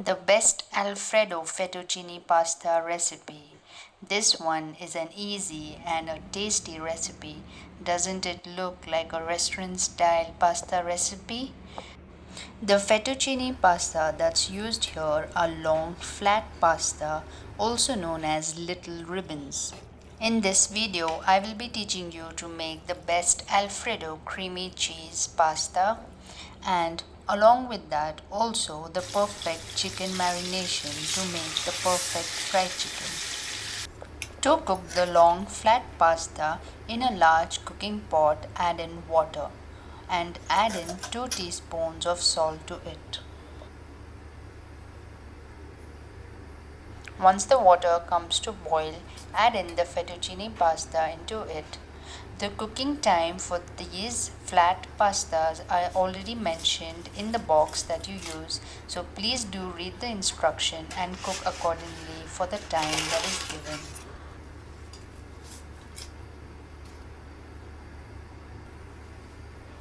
The best Alfredo fettuccine pasta recipe. This one is an easy and a tasty recipe. Doesn't it look like a restaurant style pasta recipe? The fettuccine pasta that's used here are long, flat pasta, also known as little ribbons. In this video, I will be teaching you to make the best Alfredo creamy cheese pasta and along with that also the perfect chicken marination to make the perfect fried chicken. To cook the long flat pasta in a large cooking pot, add in water and add in 2 teaspoons of salt to it. Once the water comes to boil, add in the fettuccine pasta into it. The cooking time for these flat pastas are already mentioned in the box that you use, so please do read the instruction and cook accordingly for the time that is given.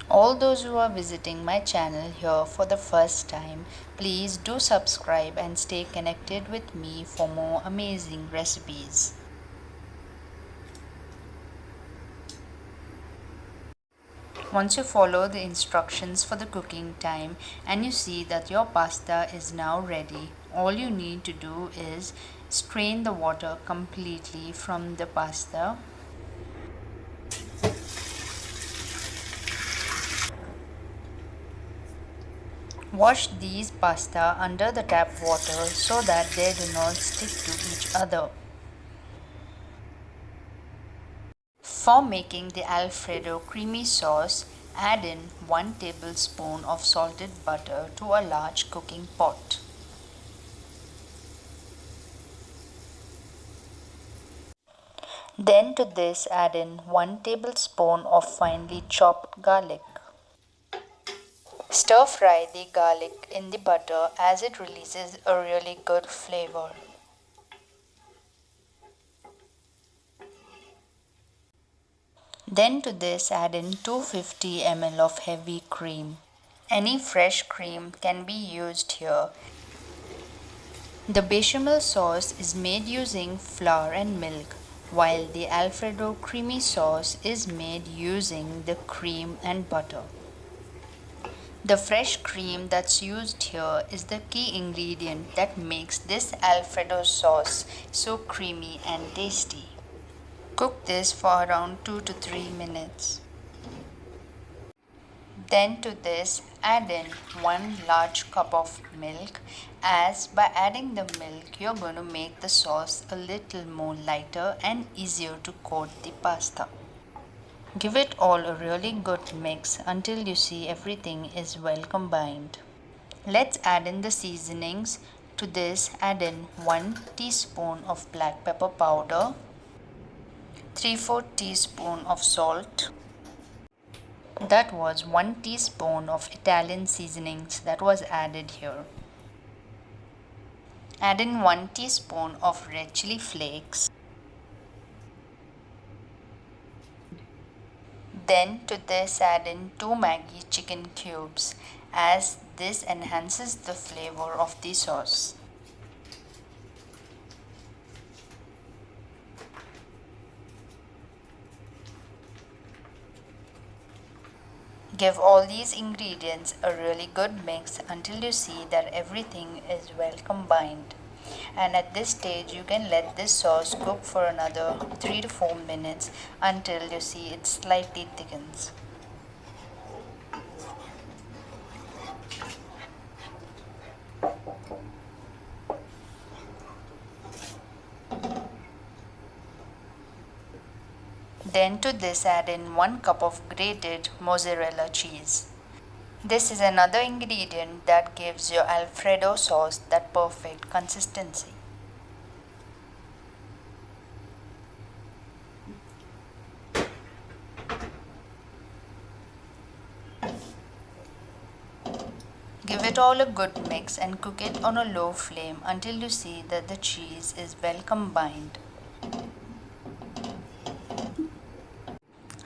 All those who are visiting my channel here for the first time, please do subscribe and stay connected with me for more amazing recipes. Once you follow the instructions for the cooking time and you see that your pasta is now ready, all you need to do is strain the water completely from the pasta. Wash these pasta under the tap water so that they do not stick to each other. For making the Alfredo creamy sauce, add in 1 tablespoon of salted butter to a large cooking pot. Then to this add in 1 tablespoon of finely chopped garlic. Stir fry the garlic in the butter as it releases a really good flavor. Then to this add in 250 ml of heavy cream. Any fresh cream can be used here. The bechamel sauce is made using flour and milk, while the Alfredo creamy sauce is made using the cream and butter. The fresh cream that's used here is the key ingredient that makes this Alfredo sauce so creamy and tasty. Cook this for around 2 to 3 minutes. Then to this add in 1 large cup of milk, as by adding the milk you're going to make the sauce a little more lighter and easier to coat the pasta. Give it all a really good mix until you see everything is well combined. Let's add in the seasonings. To this add in 1 teaspoon of black pepper powder, 3/4 teaspoon of salt. That was 1 teaspoon of Italian seasonings that was added here. Add in 1 teaspoon of red chili flakes. Then to this add in 2 Maggi chicken cubes, as this enhances the flavor of the sauce. Give all these ingredients a really good mix until you see that everything is well combined. And at this stage you can let this sauce cook for another 3 to 4 minutes until you see it slightly thickens. Then to this add in 1 cup of grated mozzarella cheese. This is another ingredient that gives your Alfredo sauce that perfect consistency. Give it all a good mix and cook it on a low flame until you see that the cheese is well combined.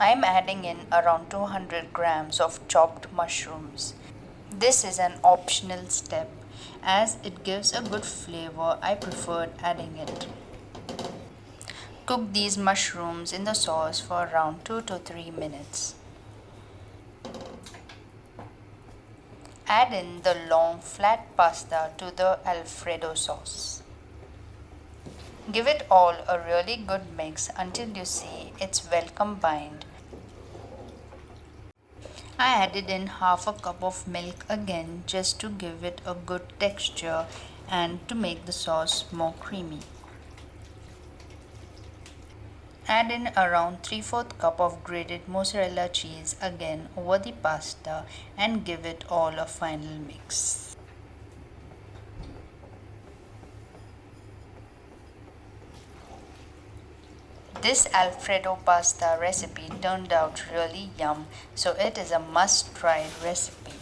I am adding in around 200 grams of chopped mushrooms. This is an optional step. As it gives a good flavor, I preferred adding it. Cook these mushrooms in the sauce for around 2 to 3 minutes. Add in the long flat pasta to the Alfredo sauce. Give it all a really good mix until you see it's well combined. I added in half a cup of milk again just to give it a good texture and to make the sauce more creamy. Add in around 3/4 cup of grated mozzarella cheese again over the pasta and give it all a final mix. This Alfredo pasta recipe turned out really yum, so it is a must-try recipe.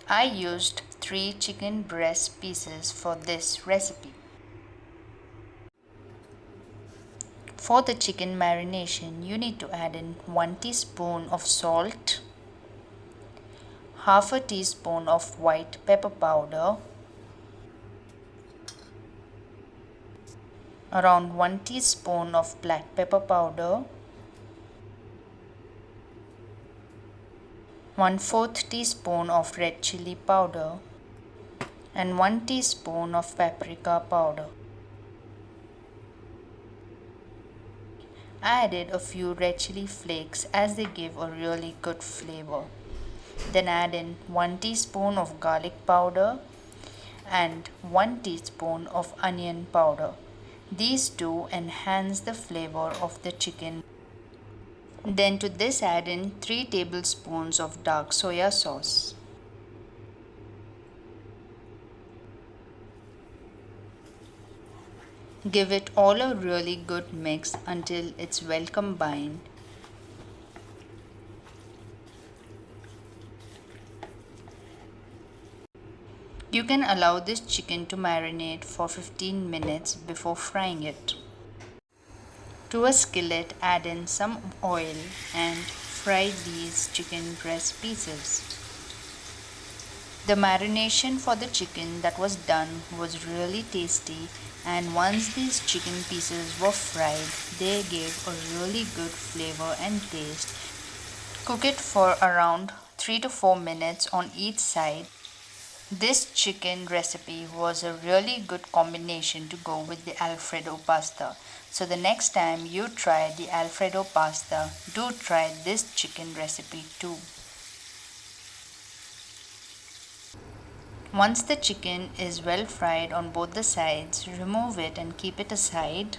I used 3 chicken breast pieces for this recipe. For the chicken marination, you need to add in 1 teaspoon of salt, half a teaspoon of white pepper powder, around 1 teaspoon of black pepper powder, 1/4 teaspoon of red chili powder, and 1 teaspoon of paprika powder. I added a few red chili flakes as they give a really good flavor. Then add in 1 teaspoon of garlic powder and 1 teaspoon of onion powder. These two enhance the flavor of the chicken. Then to this add in 3 tablespoons of dark soya sauce. Give it all a really good mix until it's well combined. You can allow this chicken to marinate for 15 minutes before frying it. To a skillet, add in some oil and fry these chicken breast pieces. The marination for the chicken that was done was really tasty, and once these chicken pieces were fried, they gave a really good flavor and taste. Cook it for around 3 to 4 minutes on each side. This chicken recipe was a really good combination to go with the Alfredo pasta. So the next time you try the Alfredo pasta, do try this chicken recipe too. Once the chicken is well fried on both the sides, remove it and keep it aside.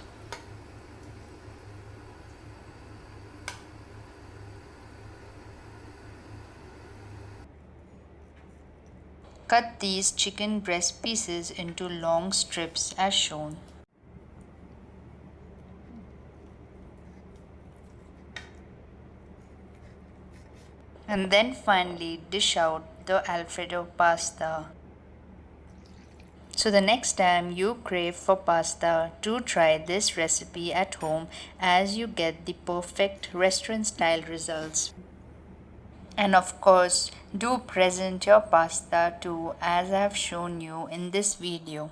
Cut these chicken breast pieces into long strips as shown. And then finally dish out the Alfredo pasta. So the next time you crave for pasta, do try this recipe at home as you get the perfect restaurant style results. And of course, do present your pasta too as I have shown you in this video.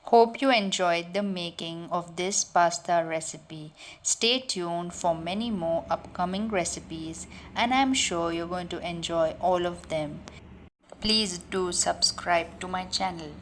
Hope you enjoyed the making of this pasta recipe. Stay tuned for many more upcoming recipes and I'm sure you're going to enjoy all of them. Please do subscribe to my channel.